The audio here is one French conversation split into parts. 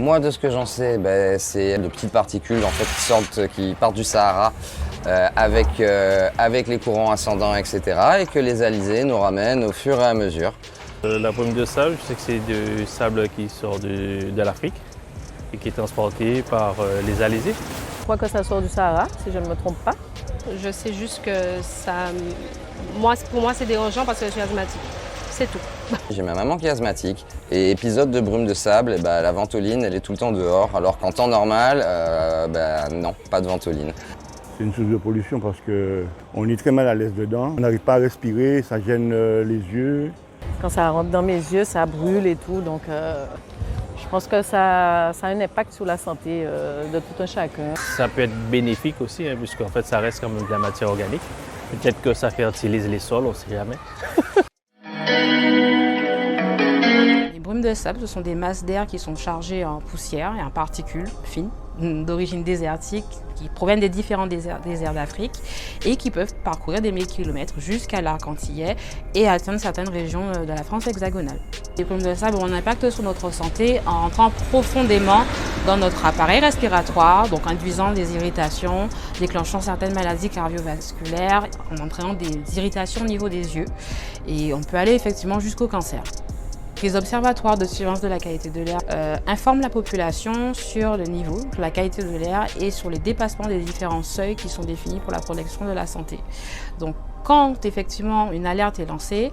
Moi, de ce que j'en sais, c'est de petites particules en fait, qui partent du Sahara avec les courants ascendants, etc. et que les alizés nous ramènent au fur et à mesure. La brume de sable, je sais que c'est du sable qui sort de l'Afrique et qui est transporté par les alizés. Je crois que ça sort du Sahara, si je ne me trompe pas. Je sais juste que pour moi, c'est dérangeant parce que je suis asthmatique. C'est tout. J'ai ma maman qui est asthmatique et épisode de brume de sable, la ventoline elle est tout le temps dehors alors qu'en temps normal, non, pas de ventoline. C'est une source de pollution parce qu'on est très mal à l'aise dedans, on n'arrive pas à respirer, ça gêne les yeux. Quand ça rentre dans mes yeux, ça brûle et tout, donc je pense que ça a un impact sur la santé de tout un chacun. Ça peut être bénéfique aussi, puisqu'en fait ça reste comme de la matière organique. Peut-être que ça fertilise les sols, on ne sait jamais. Les brumes de sable, ce sont des masses d'air qui sont chargées en poussière et en particules fines d'origine désertique qui proviennent des différents déserts d'Afrique et qui peuvent parcourir des milliers de kilomètres jusqu'à l'arc antillais et atteindre certaines régions de la France hexagonale. Les brumes de sable ont un impact sur notre santé en entrant profondément dans notre appareil respiratoire, donc induisant des irritations, déclenchant certaines maladies cardiovasculaires, en entraînant des irritations au niveau des yeux et on peut aller effectivement jusqu'au cancer. Les observatoires de surveillance de la qualité de l'air informent la population sur le niveau de la qualité de l'air et sur les dépassements des différents seuils qui sont définis pour la protection de la santé. Donc, quand effectivement une alerte est lancée,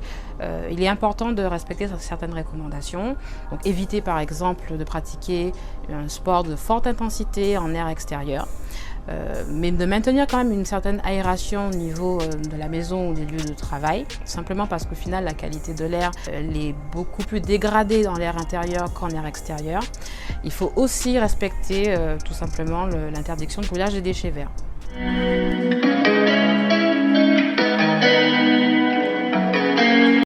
il est important de respecter certaines recommandations. Donc, éviter par exemple de pratiquer un sport de forte intensité en air extérieur. Mais de maintenir quand même une certaine aération au niveau de la maison ou des lieux de travail, simplement parce qu'au final la qualité de l'air est beaucoup plus dégradée dans l'air intérieur qu'en air extérieur. Il faut aussi respecter tout simplement l'interdiction de brûlage des déchets verts.